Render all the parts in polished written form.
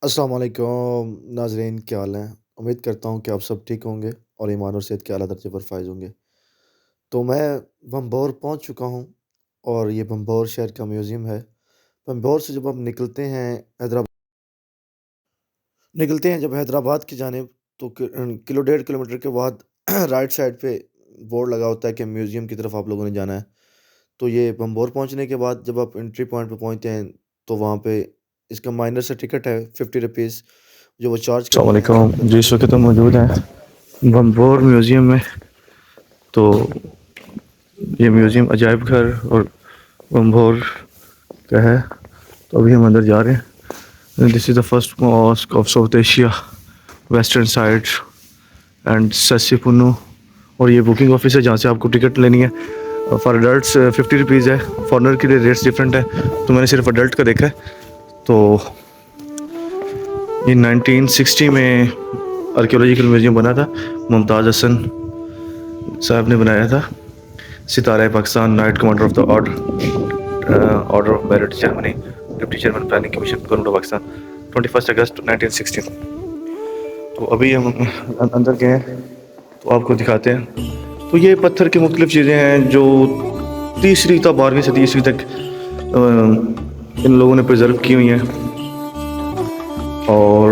अस्सलाम वालेकुम नाज़रीन, क्या हाल हैं? उम्मीद करता हूँ कि आप सब ठीक होंगे और ईमान और सेहत के आला दर्जे पर फ़ाइज़ होंगे। तो मैं बम्बौर पहुँच चुका हूँ और ये बम्बौर शहर का म्यूज़ियम है। बम्बौर से जब आप हैदरा निकलते हैं जब हैदराबाद की जानिब तो किलो डेढ़ किलोमीटर के बाद राइट साइड पे बोर्ड लगा होता है कि म्यूज़ियम की तरफ आप लोगों ने जाना है। तो ये बम्बौर पहुँचने के बाद जब आप एंट्री पॉइंट पे पहुँचते हैं तो वहाँ पे इसका माइनर सा टिकट है ₹50 जो वो चार्ज करते हैं अस्सलामुअलैकुम जी, इस वक्त तो मौजूद हैं बम्बौर म्यूज़ियम में। तो ये म्यूज़ियम अजायब घर और बम्बौर का है। तो अभी हम अंदर जा रहे हैं। This is the first mosque of South Asia western side and ससीपुनु। और ये बुकिंग ऑफिस है जहाँ से आपको टिकट लेनी है। फॉर अडल्ट्स ₹50 है, फॉरनर के लिए रेट्स डिफरेंट है। तो मैंने सिर्फ अडल्ट का देखा है। तो ये 1960 में आर्कियोलॉजिकल म्यूज़ियम बना था। मुमताज़ हसन साहब ने बनाया था। सितारा Pakistan, knight commander of the order of merit Germany, deputy chairman planning commission government of Pakistan, 21 अगस्त 1916। तो अभी हम अंदर गए हैं तो आपको दिखाते हैं। तो ये पत्थर की मुख्तलिफ चीज़ें हैं जो तीसरी था 12वीं से तीसरी तक इन लोगों ने प्रिजर्व की हुई हैं। और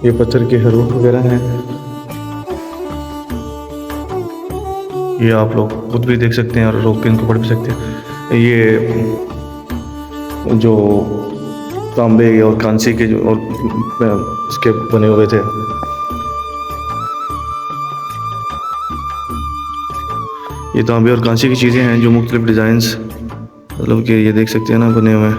ये पत्थर के हरूफ वगैरह हैं। ये आप लोग खुद भी देख सकते हैं और रोक के इनको पढ़ भी सकते हैं। ये जो तांबे और कांसी के जो और इसके बने हुए थे। ये तांबे और कांसी की चीज़ें हैं जो मुख्तलिफ डिज़ाइंस, मतलब कि ये देख सकते हैं ना बने हुए हैं।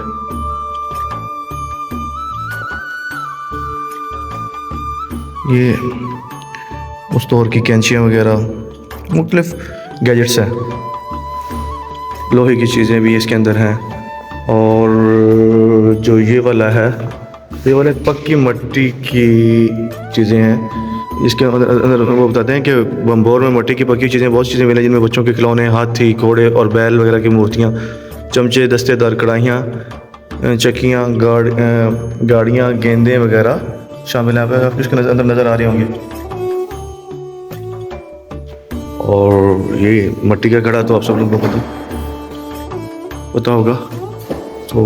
ये उस दौर की कैंचियाँ वगैरह मुख्तलिफ गैजेट्स हैं। लोहे की चीज़ें भी इसके अंदर हैं। और जो ये वाला है, ये वाले पक्की मिट्टी की चीज़ें हैं। इसके अंदर वो बताते हैं कि बम्बौर में मिट्टी की पक्की चीज़ें बहुत चीज़ें मिली, जिनमें बच्चों के खिलौने, हाथी, घोड़े और बैल वगैरह की मूर्तियाँ, चमचे, दस्तेदार कढ़ाइयाँ, चक्कियाँ, गाड़ियाँ, गेंदें वगैरह शामिल हैं। आप इसके अंदर नज़र आ रहे होंगे। और ये मिट्टी का घड़ा तो आप सब लोगों को पता होगा। तो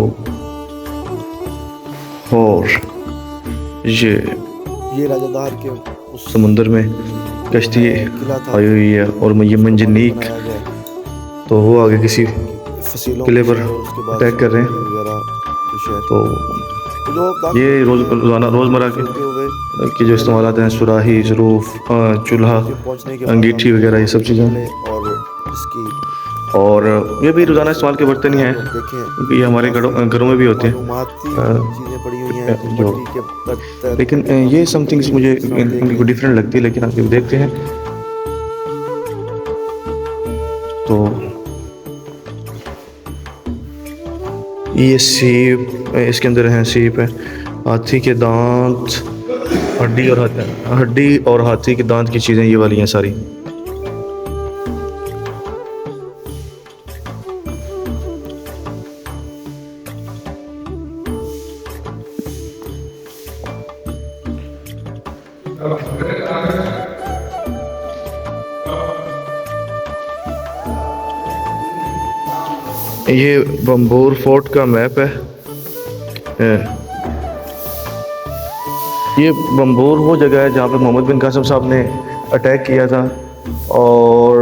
और ये राजादार के उस समुंदर में कश्ती किला था आई हुई है और ये जिसको मंजनीक, बनाया गया तो वो आगे किसी कि फसीलों किले के पर शहर और उसके बाद अटैक कर रहे सब्जियां हैं। वगैरह के शहर। तो तो जब आप दाखिल ये होते हैं रोज़मर्रा दाखिल होते हुए के जो पहले इस्तेमाल हैं, सुराही, ज़रूफ़, चूल्हा, म्यूजियम पहुंचने के बाद अंगीठी हम वगैरह, ये सब सबसे चीज़ें। पहले और इसकी और ये भी रोज़ाना इस्तेमाल के बर्तन ही अगर हैं, आप लोग देखें क्योंकि ये तो हमारे काफ़ी घरों में भी होते हैं। मालूमाती चीज़ें पड़ी हुई हैं जो जो मिट्टी के बर्तन लेकिन ये ये काफ़ी समथिंग्स मुख्तलिफ मुझे जिस तरह आप देख रहे इनको हैं। डिफरेंट लगती है, लेकिन आप देखते हैं तो ये सीप, इसके अंदर है सीप है, हाथी के दांत, हड्डी और हाथी के दांत की चीज़ें ये वाली हैं सारी। ये बम्बोर फोर्ट का मैप है। ये बम्बोर वो जगह है जहाँ पे मोहम्मद बिन कासिम साहब ने अटैक किया था। और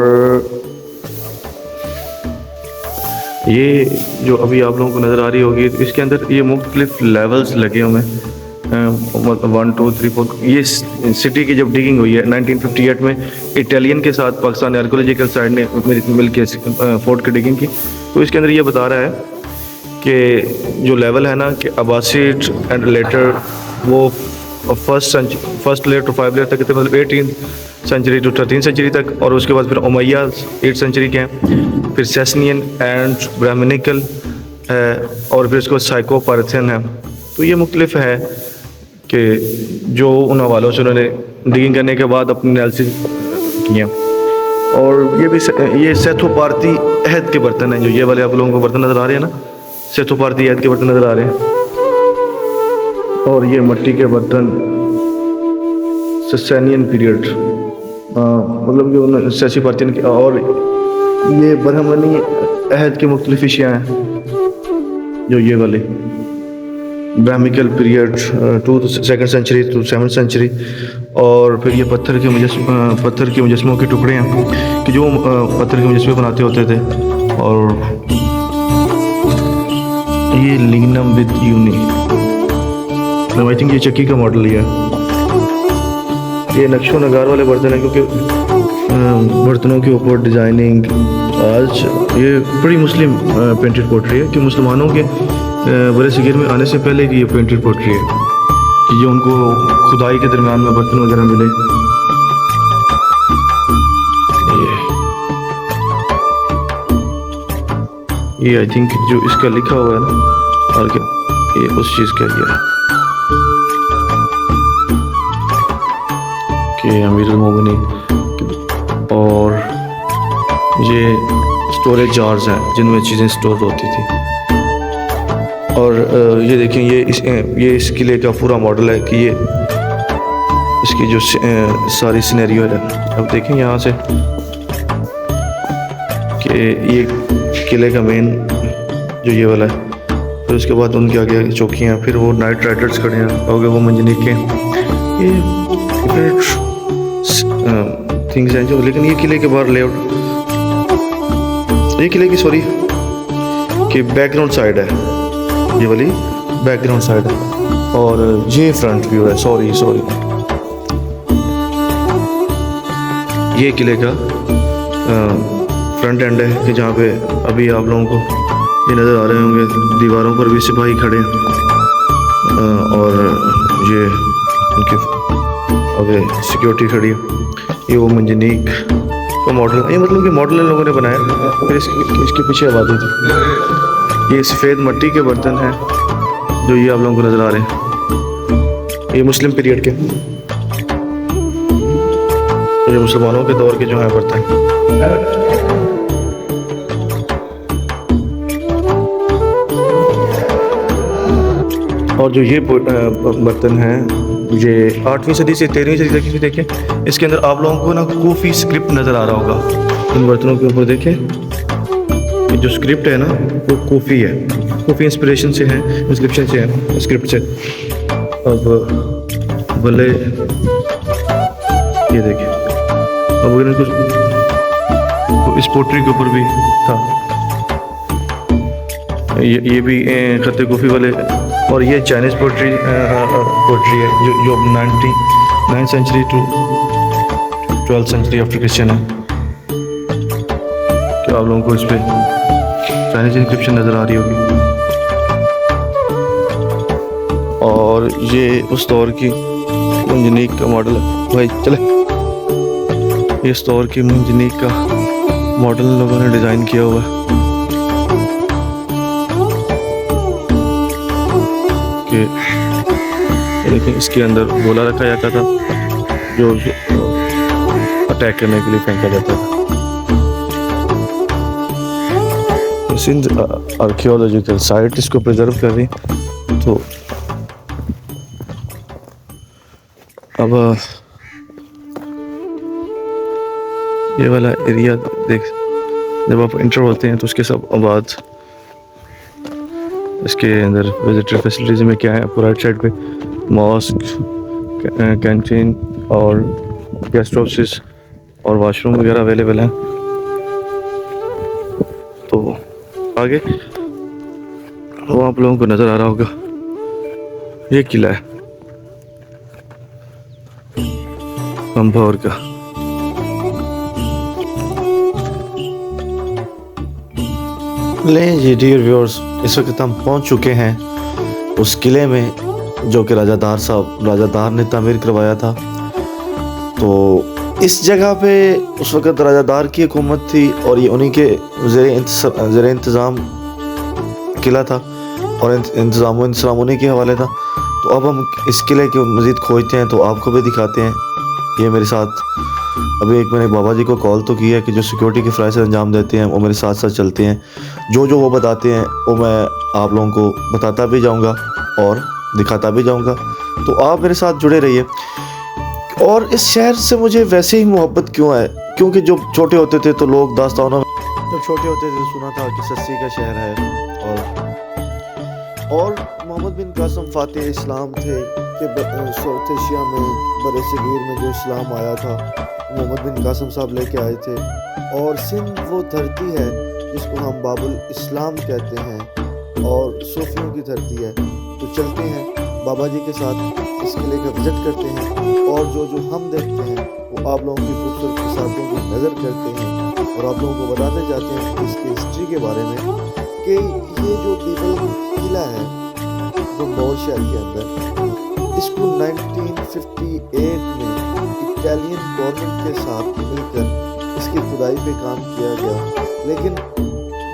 ये जो अभी आप लोगों को नज़र आ रही होगी, तो इसके अंदर ये मुख्तलिफ लेवल्स लगे हुए हैं। 1 2 3 4। ये सिटी की जब डिगिंग हुई है 1958 में, इटालियन के साथ पाकिस्तान आर्कियोलॉजिकल साइड ने मिल के फोर्ट की डिगिंग की। तो इसके अंदर ये बता रहा है कि जो लेवल है ना कि अब्बासिड एंड लेटर, वो फर्स्ट लेयर टू 5 लेयर तक थे, मतलब 18 सेंचुरी टू 13 सेंचुरी तक। और उसके बाद फिर उमैया 8 सेंचुरी के हैं, फिर सेसनियन एंड ब्राह्मणिकल है, और फिर उसको साइको पार्थेन है। तो ये मुख्तलिफ है कि जो उन हवालों से उन्होंने डिगिंग करने के बाद अपने एनालिसिस किया। और ये सेथो पारती अहद के बर्तन हैं। जो ये वाले आप लोगों को बर्तन नज़र आ रहे हैं ना, सेथो पारती अहद के बर्तन नज़र आ रहे हैं। और ये मिट्टी के बर्तन ससैनियन पीरियड, मतलब कि उन्होंने सियासी पार्टियों की, और ये बरहमनी अहद की मुख्तलिफ अशिया हैं, जो ये वाले ब्राह्मिकल period two second century to 7th century. और फिर ये पत्थर के मुजस्मों के टुकड़े हैं कि जो पत्थर के मुजस्मे बनाते होते थे। और ये लिग्नम विद यूनी, आई थिंक ये चक्की का मॉडल है। ये नक्शो नगार वाले बर्तन हैं, क्योंकि बर्तनों के ऊपर डिज़ाइनिंग, आज ये बड़ी मुस्लिम पेंटेड पोट्री है कि मुसलमानों के बड़े सगीर में आने से पहले की ये पेंटेड पोट्री है कि जो उनको खुदाई के दरमियान में बर्तन वगैरह मिले। ये आई थिंक जो इसका लिखा हुआ है ना, और क्या ये उस चीज़ का ही है कि अमीरुल मोमिनीन। और ये स्टोरेज जार्स हैं जिनमें चीज़ें स्टोर होती थी। और ये देखें, ये इस किले का पूरा मॉडल है कि ये इसकी जो सारी सिनेरियो है। अब देखें यहाँ से कि ये किले का मेन जो ये वाला है, फिर उसके बाद उनके आगे चौकियाँ, फिर वो नाइट राइडर्स खड़े हैं, और वो मंजनीक के ये थिंग्स हैं जो। लेकिन ये किले के बाहर लेआउट, ये किले की सॉरी कि बैकग्राउंड साइड है, ये वाली बैकग्राउंड साइड है, और ये फ्रंट व्यू है। सॉरी ये किले का फ्रंट एंड है कि जहाँ पे अभी आप लोगों को ये नज़र आ रहे होंगे, दीवारों पर भी सिपाही खड़े हैं, और ये उनके आगे सिक्योरिटी खड़ी है। ये वो मंजनीक का मॉडल है, ये मतलब कि मॉडल इन लोगों ने बनाया, फिर इसके पीछे आबादी थी। ये सफ़ेद मिट्टी के बर्तन हैं जो ये आप लोगों को नज़र आ रहे हैं, ये मुस्लिम पीरियड के, तो ये मुसलमानों के दौर के जो हैं बर्तन। और जो ये बर्तन हैं, ये 8वीं सदी से 13वीं सदी तक की देखें, इसके अंदर आप लोगों को ना कूफी स्क्रिप्ट नज़र आ रहा होगा। इन बर्तनों के ऊपर देखें, ये जो स्क्रिप्ट है ना वो कूफी है, कूफी इंस्पिरेशन से है, इंस्क्रिप्शन से है, स्क्रिप्ट से। अब भले ये देखें, अब अगर कुछ इस पोट्री के ऊपर भी था, ये भी खत्ते कूफी वाले। और ये चाइनीज़ पोट्री है जो 9th century to 12th century after Christian है। क्या आप लोगों को इस पर चाइनीज़ इंस्क्रिप्शन नज़र आ रही होगी। और ये उस दौर की मंजनीक का मॉडल है भाई, चले, इस दौर की मंजनीक का मॉडल लोगों ने डिज़ाइन किया हुआ है कि लेकिन इसके अंदर गोला रखा जाता था जो अटैक करने के लिए फेंका जाता था। सिंध आर्कियोलॉजिकल साइट इसको प्रिजर्व कर रही। तो अब ये वाला एरिया देख, जब आप इंटर होते हैं तो उसके सब बाद इसके अंदर विजिटर फैसिलिटीज़ में क्या है, आपको राइट साइड पे मॉस्क, कैंटीन और गेस्ट हाउसेस और वाशरूम वगैरह अवेलेबल हैं। तो आगे वो आप लोगों को नज़र आ रहा होगा, ये किला है पंभावर का। लें जी डियर व्यूअर्स, इस वक्त हम पहुंच चुके हैं उस किले में जो कि राजादार ने तामीर करवाया था। तो इस जगह पे उस वक्त राजादार की हुकूमत थी और ये उन्हीं के ज़ेर इंतज़ाम किला था और इंतज़ाम उन्हीं के हवाले था। तो अब हम इस किले के मज़ीद खोजते हैं, तो आपको भी दिखाते हैं। ये मेरे साथ अभी एक मैंने बाबा जी को कॉल तो किया है कि जो सिक्योरिटी के फ़राइज़ अंजाम देते हैं वो मेरे साथ साथ चलते हैं। जो वो बताते हैं वो मैं आप लोगों को बताता भी जाऊंगा और दिखाता भी जाऊँगा। तो आप मेरे साथ जुड़े रहिए। और इस शहर से मुझे वैसे ही मोहब्बत क्यों है? क्योंकि जब छोटे होते थे तो लोग दास्तानों में जब छोटे होते थे तो सुना था कि सस्सी का शहर है। और मोहम्मद बिन कासिम फ़ातिह इस्लाम थे कि साउथ एशिया में बरसगीर में जो इस्लाम आया था, मोहम्मद बिन कासिम साहब लेके आए थे। और सिंध वो धरती है जिसको हम बाबुल इस्लाम कहते हैं और सूफियों की धरती है। तो चलते हैं बाबा जी के साथ इस किले का विज़िट करते हैं और जो जो हम देखते हैं वो आप लोगों की खूबसूरत बसातों की नज़र करते हैं और आप लोगों को बताते जाते हैं इसकी हिस्ट्री के बारे में कि ये जो बीबल किला है बंगौर शहर के अंदर, इसको 1958 में इटालियन गवर्नमेंट के साथ मिलकर इसकी खुदाई पे काम किया गया। लेकिन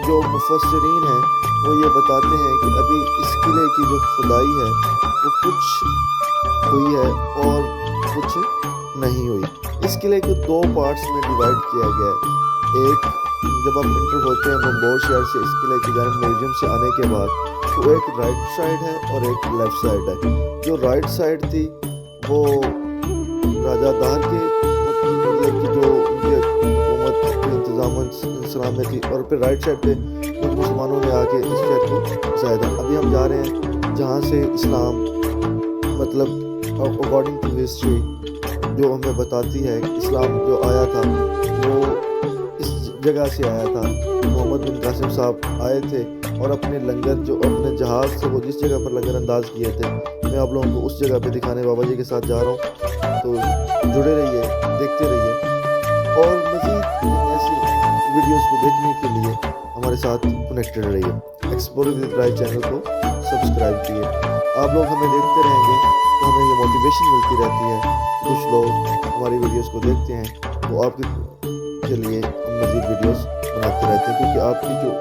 जो मुफस्सिरीन हैं वो ये बताते हैं कि अभी इस किले की जो खुदाई है वो कुछ हुई है और कुछ नहीं हुई। इस किले को दो पार्ट्स में डिवाइड किया गया है। एक, जब आप इंटर होते हैं बंगौर शहर से इस किले की जानब म्यूजियम से आने के बाद, तो एक राइट साइड है और एक लेफ्ट साइड है। जो राइट साइड थी वो राजा दाहर के मतलब कि जो उनके हुकूमत के इंतजाम सलाम में थी, और फिर राइट साइड पे कुछ मुसलमानों ने आके इस शहर को बसाया था। अभी हम जा रहे हैं जहाँ से इस्लाम मतलब अकॉर्डिंग टू हिस्ट्री जो हमें बताती है कि इस्लाम जो आया था वो इस जगह से आया था। मोहम्मद बिन कासिम साहब आए थे और अपने लंगर जो अपने जहाज़ से वो जिस जगह पर लंगर अंदाज किए थे, मैं आप लोगों को उस जगह पे दिखाने बाबा जी के साथ जा रहा हूँ। तो जुड़े रहिए, देखते रहिए और मज़ीद ऐसी वीडियोस को देखने के लिए हमारे साथ कनेक्टेड रहिए। एक्सप्लोरिंग विद राय चैनल को सब्सक्राइब कीजिए। आप लोग हमें देखते रहेंगे तो हमें ये मोटिवेशन मिलती रहती है। कुछ लोग हमारी वीडियोस को देखते हैं तो आपके के लिए हम मज़ीद वीडियोस बनाते रहते हैं, क्योंकि आपकी जो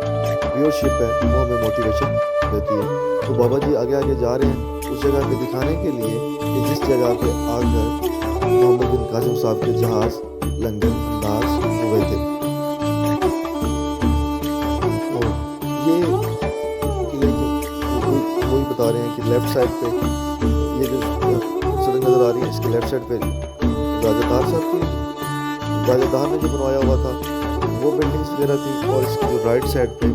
व्यूअरशिप है वो हमें मोटिवेशन देती है। तो बाबा जी आगे आगे जा रहे हैं उस जगह पे दिखाने के लिए कि जिस जगह पे आकर मोहम्मद बिन कासिम साहब के जहाज़ लंगर अंदाज हुए थे। और ये किले के वही बता रहे हैं कि लेफ़्ट साइड पे ये जो सड़क नज़र आ रही है, इसके लेफ़्ट साइड पे राजा तार साहब की राजा दार ने जो बनवाया हुआ था वो बिल्डिंग्स वगैरह थी। और इसकी जो राइट साइड पे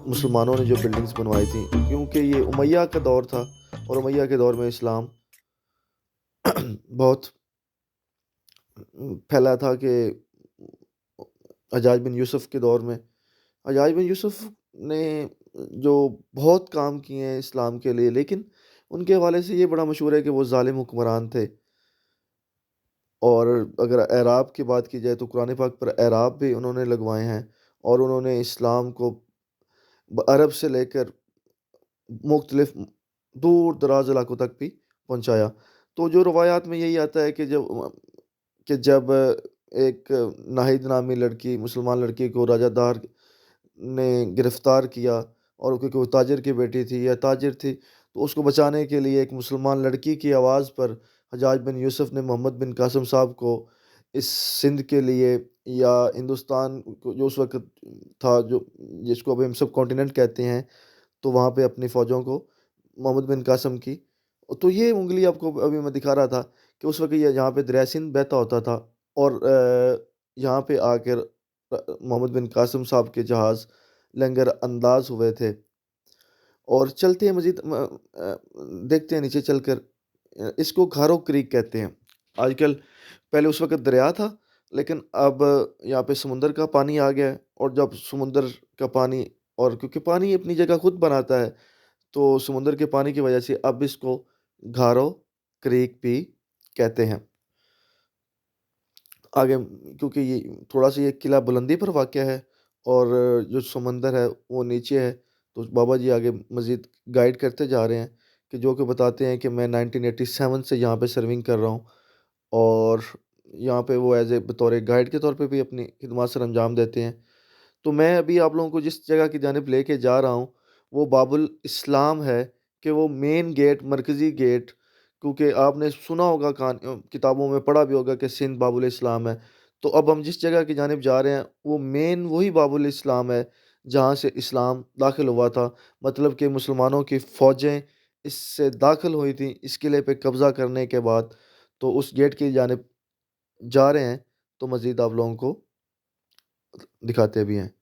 मुसलमानों ने जो बिल्डिंग्स बनवाई थी, क्योंकि ये उमैया का दौर था और उमैया के दौर में इस्लाम बहुत फैला था कि हज्जाज बिन यूसुफ के दौर में हज्जाज बिन यूसुफ ने जो बहुत काम किए हैं इस्लाम के लिए, लेकिन उनके हवाले से ये बड़ा मशहूर है कि वो ज़ालिम हुक्मरान थे। और अगर एराब की बात की जाए तो कुरान पाक पर एराब भी उन्होंने लगवाए हैं और उन्होंने इस्लाम को अरब से लेकर मुख्तलिफ दूर दराज इलाकों तक भी पहुंचाया। तो जो रवायात में यही आता है कि जब एक नाहिद नामी लड़की मुसलमान लड़की को राजा दार ने गिरफ्तार किया, और क्योंकि वो ताजिर की बेटी थी या ताजिर थी, तो उसको बचाने के लिए एक मुसलमान लड़की की आवाज़ पर हज्जाज बिन यूसुफ ने मोहम्मद बिन कासिम साहब को इस सिंध के लिए या हिंदुस्तान को जो उस वक्त था, जो जिसको अभी हम सब कॉन्टिनेंट कहते हैं, तो वहाँ पे अपनी फ़ौजों को मोहम्मद बिन कासिम की। तो ये उंगली आपको अभी मैं दिखा रहा था कि उस वक्त ये यहाँ पे दरिया सिंध बहता होता था और यहाँ पे आकर मोहम्मद बिन कासिम साहब के जहाज़ लंगर अंदाज हुए थे। और चलते हैं मज़ीद देखते हैं नीचे चलकर। इसको घारो क्रीक कहते हैं। आजकल पहले उस वक़्त दरिया था, लेकिन अब यहाँ पे समुंदर का पानी आ गया है, और जब समुंदर का पानी, और क्योंकि पानी अपनी जगह खुद बनाता है, तो समुंदर के पानी की वजह से अब इसको घारो क्रीक भी कहते हैं। आगे क्योंकि ये थोड़ा-सा ये किला बुलंदी पर वाक़या है और जो समंदर है वो नीचे है, तो बाबा जी आगे मज़ीद गाइड करते जा रहे हैं कि जो कि बताते हैं कि मैं 1987 से यहाँ पे सर्विंग कर रहा हूँ, और यहाँ पे वो एज़ ए बतौर गाइड के तौर पे भी अपनी खिदमत सर अंजाम देते हैं। तो मैं अभी आप लोगों को जिस जगह की जानिब लेके जा रहा हूँ, वो बाबुल इस्लाम है, कि वो मेन गेट, मरकज़ी गेट, क्योंकि आपने सुना होगा किताबों में पढ़ा भी होगा कि सिंध बाबुल इस्लाम है। तो अब हम जिस जगह की जानिब जा रहे हैं, वो मेन वही बाबुल इस्लाम है, जहाँ से इस्लाम दाखिल हुआ था। मतलब कि मुसलमानों की फ़ौजें इससे दाखिल हुई थी, इस किले पे कब्ज़ा करने के बाद तो उस गेट की जानिब जा रहे हैं, तो मज़ीद आप लोगों को दिखाते भी हैं।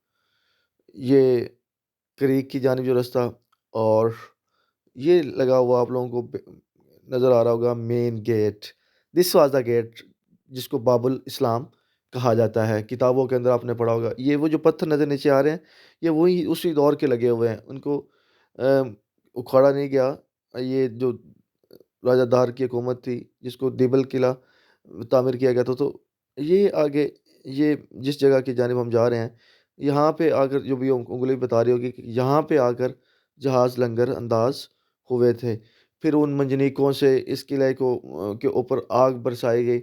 ये क्रीक की जानिब जो रास्ता, और ये लगा हुआ आप लोगों को नज़र आ रहा होगा main gate. This was the gate जिसको बाबुल इस्लाम कहा जाता है। किताबों के अंदर आपने पढ़ा होगा। ये वो जो पत्थर नज़र नीचे आ रहे हैं, ये वही उसी दौर के लगे हुए हैं। उनको उखाड़ा नहीं गया। ये जो राजा दार की हुकूमत थी, जिसको दिबल किला तामीर किया गया था, तो ये आगे ये जिस जगह की जानिब हम जा रहे हैं, यहाँ पे आकर जो भी उंगली बता रही होगी कि यहाँ पे आकर जहाज़ लंगर अंदाज हुए थे। फिर उन मंजनीकों से इस किले को के ऊपर आग बरसाई गई।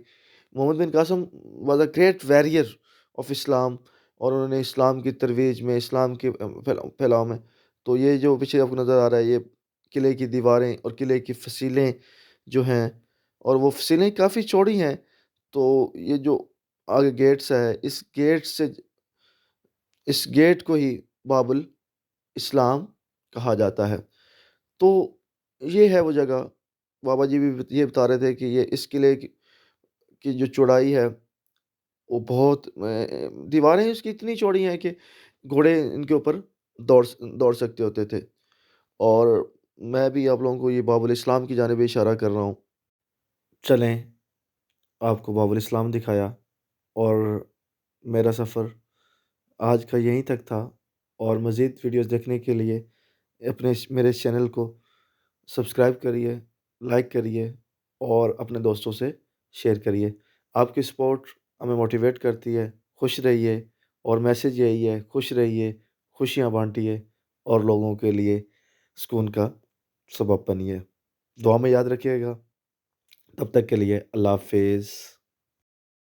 Mohammad bin Qasim was a great warrior of Islam, और उन्होंने इस्लाम की तरवीज में, इस्लाम के फैलाव में, तो ये जो पीछे आपको नज़र आ रहा है, ये किले की दीवारें और किले की फसीलें जो हैं, और वो फसीलें काफ़ी चौड़ी हैं। तो ये जो आगे गेट्स है, इस गेट को ही बाबुल इस्लाम कहा जाता है। तो ये है वो जगह। बाबा जी भी ये बता रहे थे कि ये इस किले की जो चौड़ाई है, वो बहुत दीवारें इसकी इतनी चौड़ी हैं कि घोड़े इनके ऊपर दौड़ सकते होते थे। और मैं भी आप लोगों को ये बाबुल इस्लाम की जानिब इशारा कर रहा हूँ। चलें, आपको बाबुल इस्लाम दिखाया, और मेरा सफ़र आज का यहीं तक था। और मज़ीद वीडियोज़ देखने के लिए मेरे इस चैनल को सब्सक्राइब करिए, लाइक करिए, और अपने दोस्तों से शेयर करिए। आपकी सपोर्ट हमें मोटिवेट करती है। खुश रहिए, और मैसेज यही है, खुश रहिए, खुशियाँ बाँटिए, और लोगों के लिए सुकून का सबब बनिए। दुआ में याद रखिएगा। तब तक के लिए अल्लाह हाफ़िज़।